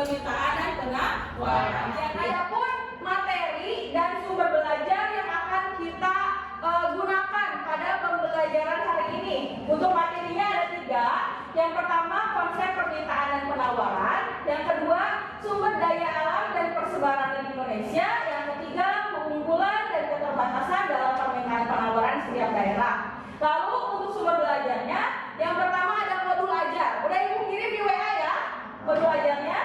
permintaan dan penawaran. Adapun materi dan sumber belajar yang akan kita gunakan pada pembelajaran hari ini. Untuk materinya ada 3. Yang pertama, konsep permintaan dan penawaran. Yang kedua, sumber daya alam dan persebaran di Indonesia. Yang ketiga, keunggulan dan keterbatasan dalam permintaan penawaran setiap daerah. Lalu untuk sumber belajarnya, yang pertama ada modul ajar. Udah Ibu kirim di WA ya, modul ajarnya.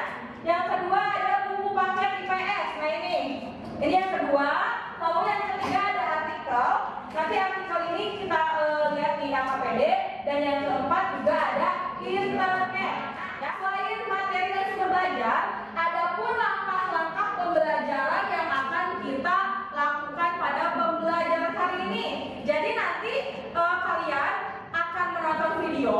Yang kedua ada buku paket IPS. Nah ini yang kedua. Lalu yang ketiga ada artikel. Nanti artikel ini kita lihat di HKPD. Dan yang keempat juga ada internet. Ya, selain materi dan sumber belajar, ada pun langkah-langkah pembelajaran yang akan kita lakukan pada pembelajaran hari ini. Jadi nanti kalian akan menonton video,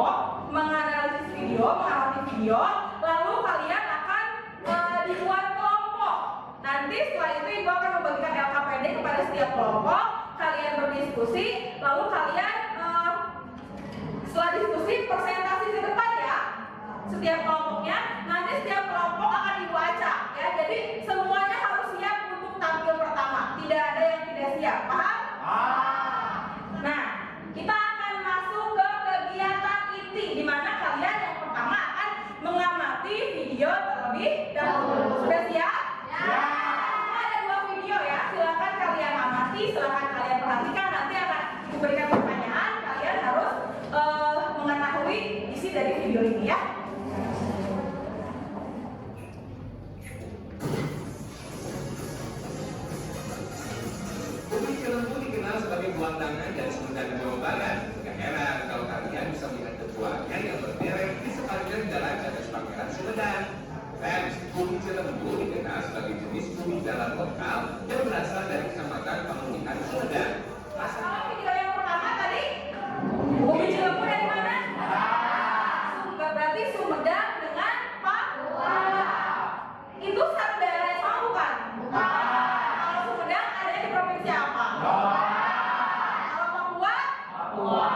menganalisis video, mengamati video, lalu kalian akan dibuat kelompok. Nanti setelah itu Ibu akan membagikan LKPD kepada setiap kelompok, kalian berdiskusi, lalu kalian setelah diskusi presentasi di depan ya, setiap kelompoknya. Nanti setiap kelompok akan Ibu acak ya. Jadi semuanya harus siap untuk tampil pertama. Tidak ada yang tidak siap. Paham? Nah, kita akan masuk ke kegiatan inti, di mana kalian yang pertama akan mengamati video terlebih dahulu. Sudah siap? Ya. Ada 2 video ya. Silakan kalian amati, silakan kalian perhatikan. Nanti akan diberikan pertanyaan. Kalian harus mengetahui isi dari video ini ya. Ubi Cilembu dikenal sebagai buah tangan dari Sumedang, Jawa Barat. Gak heran kalau kalian bisa melihat keduanya yang berderet di sepanjang jalan Cadas Pangeran Sumedang. Dan ubi Cilembu dikenal sebagai jenis ubi jalan lokal yang berasal dari Kecamatan Pamulihan Sumedang. Kalau video yang pertama tadi, ubi Cilembu dari mana? Berarti Sumedang dengan Papua. Itu satu daerah yang sama bukan? Kalau Sumedang adanya di provinsi apa? Kalau Papua? Papua.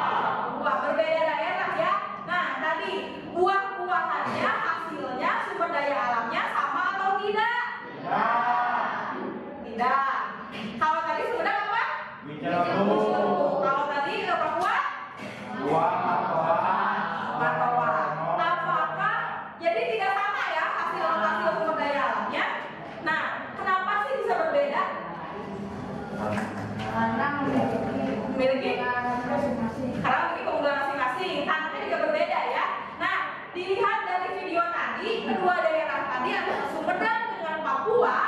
Berbeda daerah ya. Nah tadi buah-buahannya, hasilnya, sumber daya alamnya sama atau tidak? Tidak. Kalau tadi Sumedang apa? Cilembu. Kalau tadi ke Papua? Matoa. Apakah jadi tidak sama ya hasil sumber daya alamnya? Nah, kenapa sih bisa berbeda? Karena memiliki keunggulan masing-masing. Tanahnya juga berbeda ya. Nah, dilihat dari video tadi, kedua daerah tadi adalah Sumedang dengan Papua.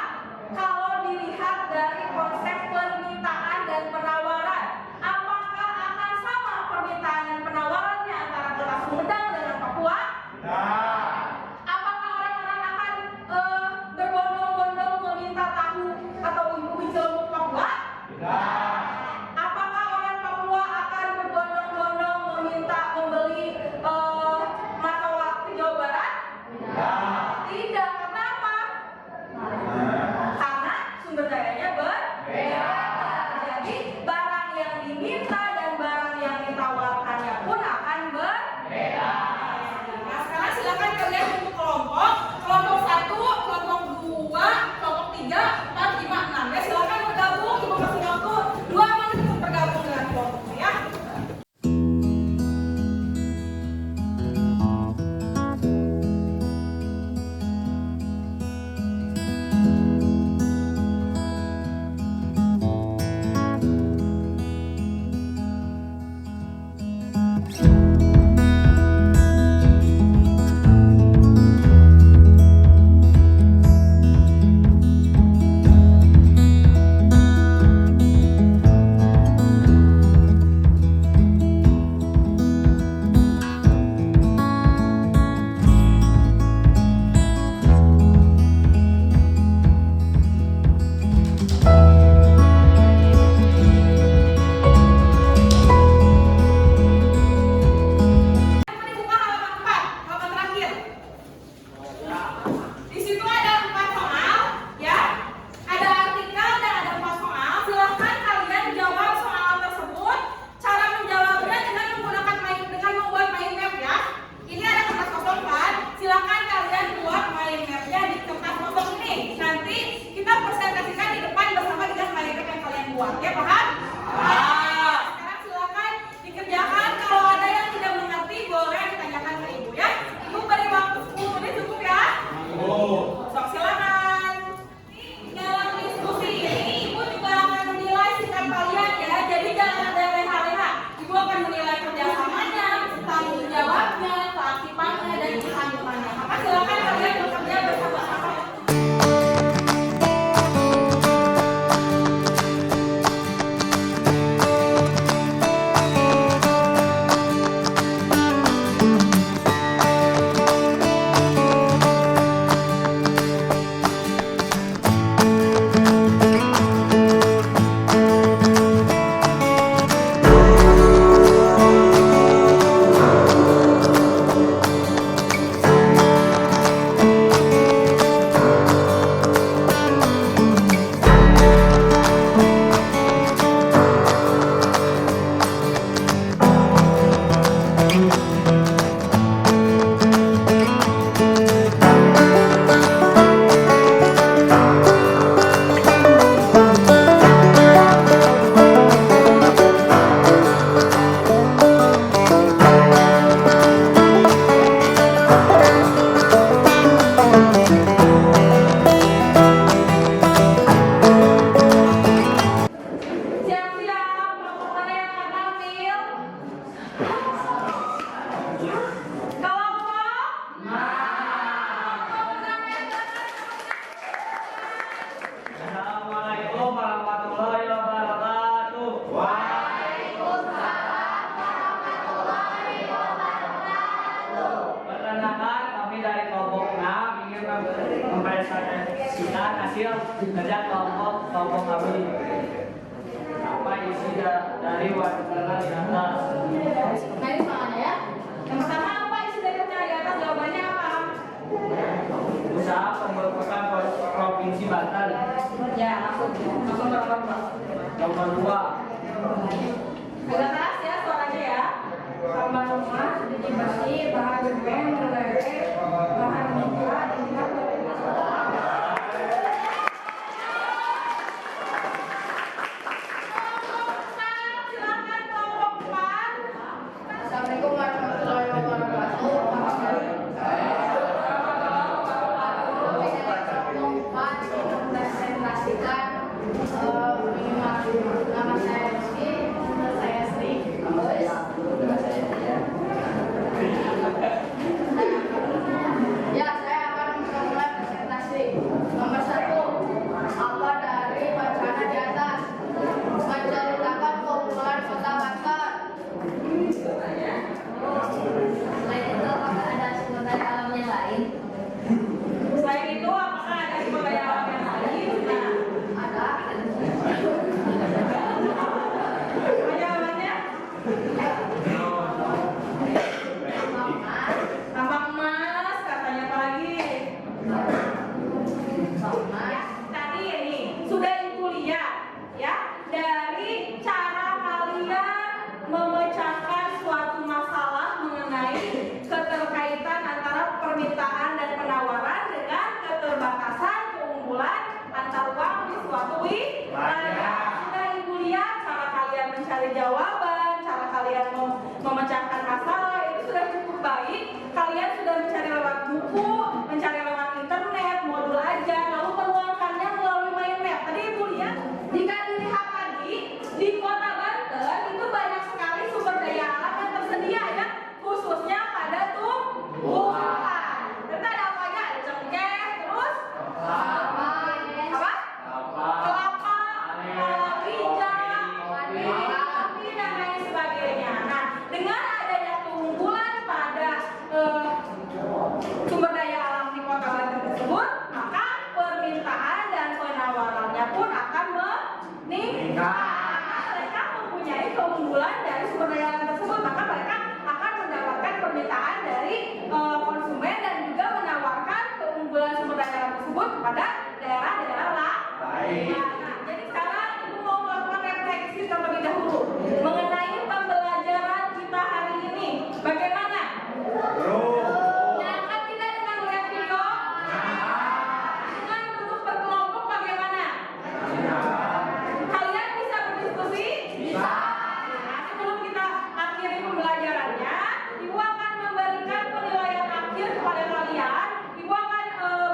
Kalau dilihat dari konsep permintaan dan penawaran, apakah akan sama permintaan dan penawarannya antara kota Sumedang dengan Papua? Apakah orang-orang akan berbondong-bondong meminta tahu atau ubi Cilembu Papua? Apakah orang Papua akan berbondong-bondong membeli matoa ke Jawa Barat? Tidak. Kenapa? Karena sumber daya presentasikan hasil kerja kelompok kami. Apa isi dari wacana di atas? Mari semangat ya. Yang pertama apa isi dari wacana di atas? Jawabannya apa? Usaha pembentukan provinsi Banten. Ya, langsung nomor 2. Nomor 2. Agak keras ya suaranya ya. Tambah rumah, sedikit bersih, bahan beng, lele, bahan minta, ingat silakan kelompok 4. Assalamualaikum warahmatullahi wabarakatuh. Presentasikan nama saya Rizky, saya Sri. Ya, saya akan memulai presentasi. Nomor 1, apa dari wacana di atas? Menceritakan keunggulan kota Banten. Selain itu, apakah ada sumber daya alam yang lain? Selain itu, apakah ada sumber daya alam yang lain? Nah, Ada. apa jawabannya? Tambang emas, katanya apa lagi? Tadi ini sudah ibu lihat ya dari cara kalian memecahkan suatu masalah mengenai keterkaitan antara permintaan dan penawaran dengan keterbatasan keunggulan antar uang di suatu wilayah. Sudah ibu lihat cara kalian mencari jawaban, cara kalian memecahkan masalah itu sudah cukup baik. Kalian sudah mencari lewat buku, mencari lewat internet, modul aja, lalu menuangkannya melalui mind map. Tadi ibu lihat, jika dilihat tadi di kota Banten itu banyak sekali sumber daya alam yang tersedia ya, khususnya pada tumbuhan. Ternyata ada apa aja? Ada cengkeh, terus apa? Kelapa, palawija, kopi dan lain sebagainya. Nah, dengan adanya keunggulan pada sumber daya alam di kota Banten tersebut, maka permintaan dan penawarannya pun akan meningkat. Mereka mempunyai keunggulan dari sumber daya alam tersebut, maka mereka akan mendapatkan permintaan dari konsumen dan juga menawarkan keunggulan sumber daya alam tersebut kepada daerah-daerah lain. Nah, jadi sekarang ibu mau melakukan refleksi terlebih dahulu mengenai pembelajaran kita hari ini. Bagaimana? Nyaman tidak dengan melihat video? Dengan duduk berkelompok bagaimana? Kalian bisa berdiskusi? Bisa. Nah, sebelum kita akhiri pembelajarannya, ibu akan memberikan penilaian akhir kepada kalian. Ibu akan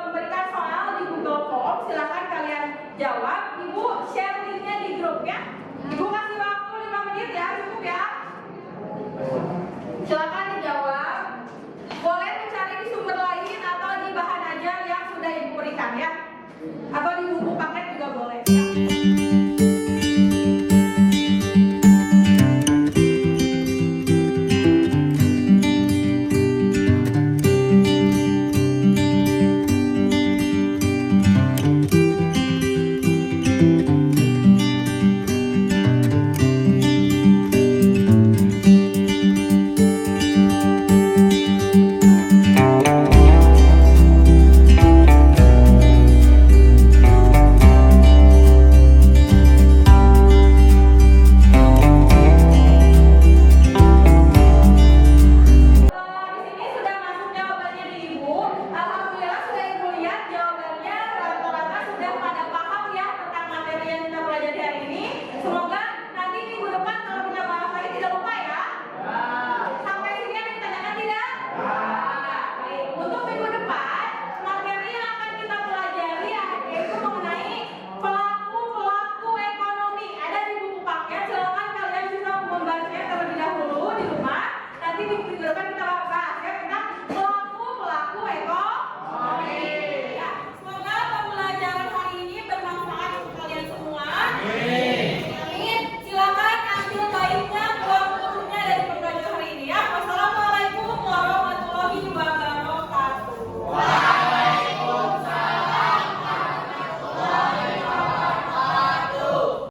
memberikan soal di Google Form. Silakan kalian jawab. Ibu share linknya di grup ya. Ibu kasih waktu 5 menit ya, cukup ya. Silakan dijawab. Boleh mencari di sumber lain atau di bahan ajar yang sudah ibu berikan ya. Atau di buku paket juga boleh.